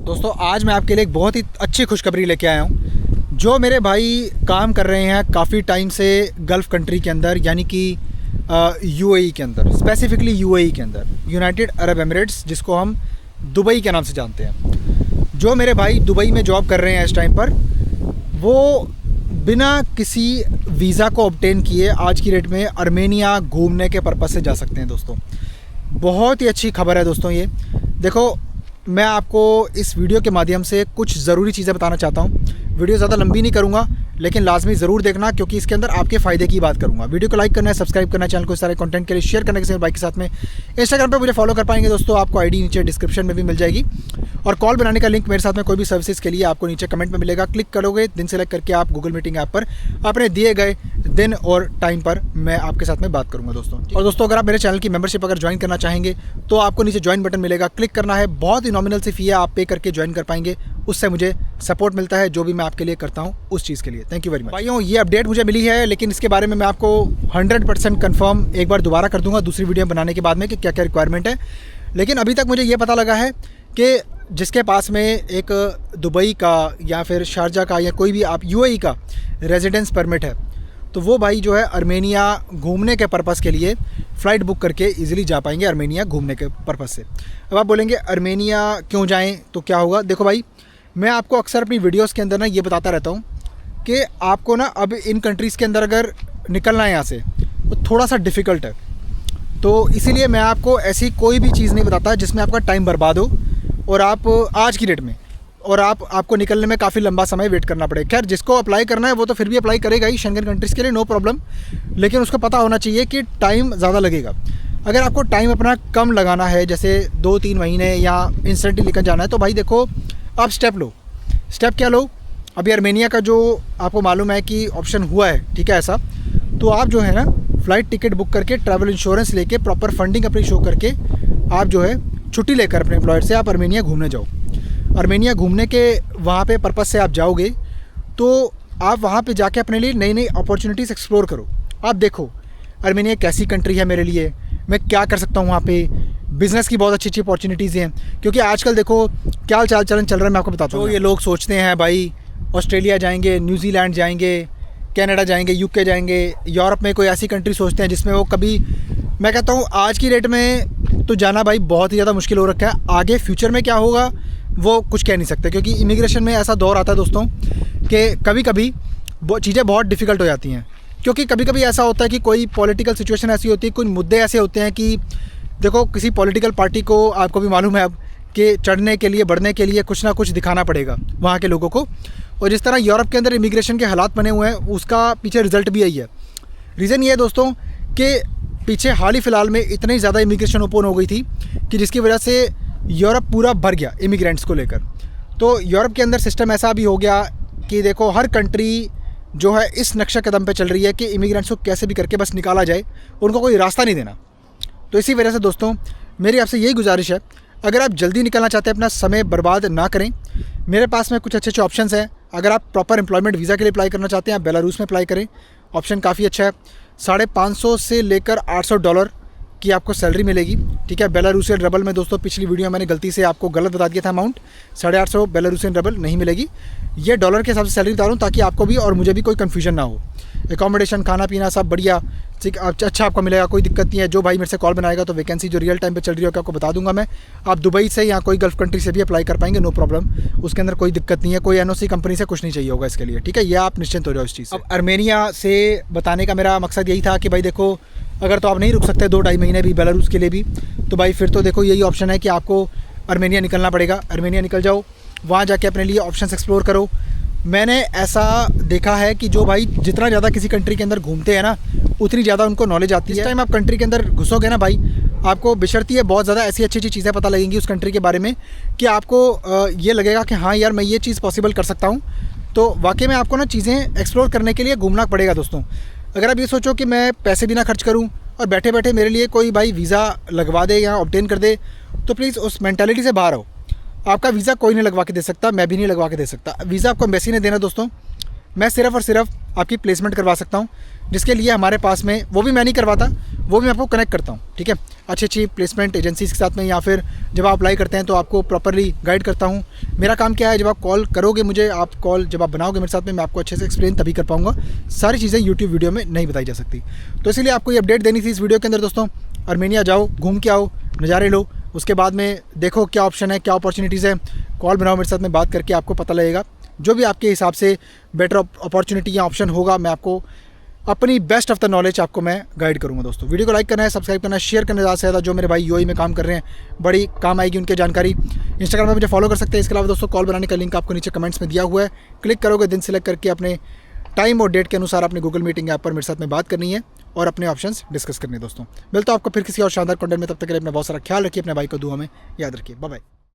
दोस्तों आज मैं आपके लिए एक बहुत ही अच्छी खुशखबरी लेके आया हूँ। जो मेरे भाई काम कर रहे हैं काफ़ी टाइम से गल्फ़ कंट्री के अंदर, यानी कि यूएई के अंदर, स्पेसिफिकली यूएई के अंदर, यूनाइटेड अरब एमिरेट्स, जिसको हम दुबई के नाम से जानते हैं। जो मेरे भाई दुबई में जॉब कर रहे हैं इस टाइम पर, वो बिना किसी वीज़ा को ऑब्टेन किए आज की डेट में आर्मेनिया घूमने के पर्पज़ से जा सकते हैं। दोस्तों बहुत ही अच्छी खबर है दोस्तों। ये देखो, मैं आपको इस वीडियो के माध्यम से कुछ ज़रूरी चीज़ें बताना चाहता हूँ। वीडियो ज़्यादा लंबी नहीं करूँगा, लेकिन लाजमी ज़रूर देखना, क्योंकि इसके अंदर आपके फ़ायदे की बात करूँगा। वीडियो को लाइक करना है, सब्सक्राइब करना है, चैनल को इस सारे कंटेंट के लिए शेयर करने के साथ बाइक के साथ में इंस्टाग्राम पे मुझे फॉलो कर पाएंगे दोस्तों। आपको आईडी नीचे डिस्क्रिप्शन में भी मिल जाएगी, और कॉल बनाने का लिंक मेरे साथ में कोई भी सर्विसेज के लिए आपको नीचे कमेंट में मिलेगा। क्लिक करोगे, दिन सेलेक्ट करके आप गूगल मीटिंग ऐप पर अपने दिए गए दिन और टाइम पर मैं आपके साथ में बात करूंगा दोस्तों। और दोस्तों अगर आप मेरे चैनल की मेंबरशिप अगर ज्वाइन करना चाहेंगे तो आपको नीचे ज्वाइन बटन मिलेगा, क्लिक करना है। बहुत ही नॉमिनल सी फी है, आप पे करके ज्वाइन कर पाएंगे। उससे मुझे सपोर्ट मिलता है जो भी मैं आपके लिए करता हूँ उस चीज़ के लिए। थैंक यू वेरी मच भाइयों। ये अपडेट मुझे मिली है, लेकिन इसके बारे में मैं आपको 100% कन्फर्म एक बार दोबारा कर दूंगा दूसरी वीडियो बनाने के बाद में कि क्या क्या रिक्वायरमेंट है। लेकिन अभी तक मुझे ये पता लगा है कि जिसके पास में एक दुबई का या फिर शारजा का या कोई भी आप यूएई का रेजिडेंस परमिट है, तो वो भाई जो है आर्मेनिया घूमने के पर्पज़ के लिए फ़्लाइट बुक करके इजीली जा पाएंगे आर्मेनिया घूमने के पर्पज़ से। अब आप बोलेंगे आर्मेनिया क्यों जाएं, तो क्या होगा। देखो भाई, मैं आपको अक्सर अपनी वीडियोस के अंदर ना ये बताता रहता हूँ कि आपको ना अब इन कंट्रीज़ के अंदर अगर निकलना है यहाँ से तो थोड़ा सा डिफ़िकल्ट है। तो इसीलिए मैं आपको ऐसी कोई भी चीज़ नहीं बताता जिसमें आपका टाइम बर्बाद हो और आप आज की डेट में और आपको निकलने में काफ़ी लंबा समय वेट करना पड़े। खैर, जिसको अप्लाई करना है वो तो फिर भी अप्लाई करेगा ही शेंगन कंट्रीज़ के लिए, नो प्रॉब्लम। लेकिन उसको पता होना चाहिए कि टाइम ज़्यादा लगेगा। अगर आपको टाइम अपना कम लगाना है, जैसे 2-3 महीने या इंस्टेंटली निकल जाना है, तो भाई देखो आप स्टेप लो। स्टेप क्या लो, अभी आर्मेनिया का जो आपको मालूम है कि ऑप्शन हुआ है, ठीक है ऐसा, तो आप जो है ना फ़्लाइट टिकट बुक करके, ट्रैवल इंश्योरेंस लेके, प्रॉपर फंडिंग अपनी शो करके, आप जो है छुट्टी लेकर अपने एम्प्लॉयर से आप आर्मेनिया घूमने जाओ। आर्मेनिया घूमने के वहाँ पे पर्पज़ से आप जाओगे तो आप वहाँ पे जाके अपने लिए नई नई अपॉर्चुनिटीज़ एक्सप्लोर करो। आप देखो आर्मेनिया कैसी कंट्री है मेरे लिए, मैं क्या कर सकता हूँ वहाँ पे। बिज़नेस की बहुत अच्छी अच्छी अपॉर्चुनिटीज़ हैं, क्योंकि आजकल देखो क्या चाल चलन चल रहा है, मैं आपको बताता हूँ। तो ये लोग सोचते हैं भाई ऑस्ट्रेलिया जाएंगे, न्यूजीलैंड जाएंगे, कनाडा जाएंगे, यूके जाएंगे, यूरोप में कोई ऐसी कंट्री सोचते हैं जिसमें वो कभी, मैं कहता हूँ आज की डेट में तो जाना भाई बहुत ही ज़्यादा मुश्किल हो रखा है। आगे फ्यूचर में क्या होगा वो कुछ कह नहीं सकते, क्योंकि इमिग्रेशन में ऐसा दौर आता है दोस्तों कि कभी कभी चीज़ें बहुत डिफ़िकल्ट हो जाती हैं। क्योंकि कभी कभी ऐसा होता है कि कोई पॉलिटिकल सिचुएशन ऐसी होती है, कुछ मुद्दे ऐसे होते हैं कि देखो किसी पॉलिटिकल पार्टी को, आपको भी मालूम है अब, कि चढ़ने के लिए, बढ़ने के लिए कुछ ना कुछ दिखाना पड़ेगा वहाँ के लोगों को। और जिस तरह यूरोप के अंदर इमिग्रेशन के हालात बने हुए हैं, उसका पीछे रिज़ल्ट भी यही है। रीज़न ये है दोस्तों कि पीछे हाल ही फ़िलहाल में इतनी ज़्यादा इमिग्रेशन ओपन हो गई थी कि जिसकी वजह से यूरोप पूरा भर गया इमिग्रेंट्स को लेकर। तो यूरोप के अंदर सिस्टम ऐसा भी हो गया कि देखो हर कंट्री जो है इस नक्शा कदम पे चल रही है कि इमिग्रेंट्स को कैसे भी करके बस निकाला जाए, उनको कोई रास्ता नहीं देना। तो इसी वजह से दोस्तों मेरी आपसे यही गुजारिश है, अगर आप जल्दी निकलना चाहते हैं, अपना समय बर्बाद ना करें, मेरे पास में कुछ अच्छे अच्छे ऑप्शंस हैं। अगर आप प्रॉपर एम्प्लॉयमेंट वीज़ा के लिए अप्लाई करना चाहते हैं, आप बेलारूस में अप्लाई करें, ऑप्शन काफ़ी अच्छा है। $550 से लेकर $800 की आपको सैलरी मिलेगी, ठीक है। बेलारूसियन रबल में दोस्तों पिछली वीडियो में मैंने गलती से आपको गलत बता दिया था अमाउंट, 850 बेलारूसियन रबल नहीं मिलेगी। ये डॉलर के हिसाब से सैलरी बता रहा हूँ ताकि आपको भी और मुझे भी कोई कन्फ्यूजन ना हो। एकोमोडेशन, खाना पीना सब बढ़िया, ठीक, अच्छा आपको मिलेगा, कोई दिक्कत नहीं है। जो भाई मेरे से कॉल बनाएगा तो वैकेंसी जो रियल टाइम पे चल रही है आपको बता दूंगा मैं। आप दुबई से या कोई गल्फ़ कंट्री से भी अप्लाई कर पाएंगे, नो प्रॉब्लम, उसके अंदर कोई दिक्कत नहीं है। कोई एनओसी कंपनी से कुछ नहीं चाहिए होगा इसके लिए, ठीक है। ये आप निश्चिंत हो जाओ इस चीज़ से। अब आर्मेनिया से बताने का मेरा मकसद यही था कि भाई देखो, अगर तो आप नहीं रुक सकते 2-2.5 महीने भी बेलारूस के लिए भी, तो भाई फिर तो देखो यही ऑप्शन है कि आपको आर्मेनिया निकलना पड़ेगा। आर्मेनिया निकल जाओ, वहाँ जाके अपने लिए ऑप्शंस एक्सप्लोर करो। मैंने ऐसा देखा है कि जो भाई जितना ज़्यादा किसी कंट्री के अंदर घूमते हैं ना, उतनी ज़्यादा उनको नॉलेज आती है। इस टाइम आप कंट्री के अंदर घुसोगे ना भाई, आपको बेशर्ती बहुत ज़्यादा ऐसी अच्छी अच्छी चीज़ें पता लगेंगी उस कंट्री के बारे में कि आपको ये लगेगा कि हाँ यार मैं ये चीज़ पॉसिबल कर सकता हूँ। तो वाकई में आपको ना चीज़ें एक्सप्लोर करने के लिए घूमना पड़ेगा दोस्तों। अगर आप ये सोचो कि मैं पैसे भी ना खर्च करूँ और बैठे बैठे मेरे लिए कोई भाई वीज़ा लगवा दे या ऑब्टेन कर दे, तो प्लीज़ उस मैंटेलिटी से बाहर आओ। आपका वीज़ा कोई नहीं लगवा के दे सकता, मैं भी नहीं लगवा के दे सकता। वीज़ा आपको एम्बेसी ने देना दोस्तों। मैं सिर्फ़ और सिर्फ आपकी प्लेसमेंट करवा सकता हूँ, जिसके लिए हमारे पास में, वो भी मैं नहीं करवाता, वो भी मैं आपको कनेक्ट करता हूँ, ठीक है, अच्छी प्लेसमेंट एजेंसीज के साथ में, या फिर जब आप अप्लाई करते हैं तो आपको प्रॉपरली गाइड करता हूँ। मेरा काम क्या है, जब आप कॉल करोगे मुझे, आप कॉल जब आप बनाओगे मेरे साथ में, मैं आपको अच्छे से एक्सप्लेन तभी कर पाऊँगा। सारी चीज़ें यूट्यूब वीडियो में नहीं बताई जा सकती। तो इसीलिए आपको ये अपडेट देनी थी इस वीडियो के अंदर दोस्तों। आर्मेनिया जाओ, घूम के आओ, नज़ारे लो, उसके बाद में देखो क्या ऑप्शन है, क्या अपॉर्चुनिटीज़ है, कॉल बनाओ मेरे साथ में, बात करके आपको पता लगेगा। जो भी आपके हिसाब से बेटर अपॉर्चुनिटी या ऑप्शन होगा, मैं आपको अपनी बेस्ट ऑफ द नॉलेज आपको मैं गाइड करूंगा दोस्तों। वीडियो को लाइक करना है, सब्सक्राइब करना है, शेयर करना है ज़्यादा से ज़्यादा। जो मेरे भाई यूएई में काम कर रहे हैं, बड़ी काम आएगी उनकी जानकारी। इंस्टाग्राम पर मुझे फॉलो कर सकते हैं। इसके अलावा दोस्तों कॉल बनाने का लिंक आपको नीचे कमेंट्स में दिया हुआ है, क्लिक करोगे, दिन सेलेक्ट करके अपने टाइम और डेट के अनुसार अपने गूगल मीटिंग ऐप पर मेरे साथ में बात करनी है और अपने ऑप्शंस डिस्कस करने हैं दोस्तों। मिलता हूं आपको फिर किसी और शानदार कंटेंट में, तब तक के लिए अपना बहुत सारा ख्याल रखिए, अपने भाई को दुआ में याद रखिए। Bye bye.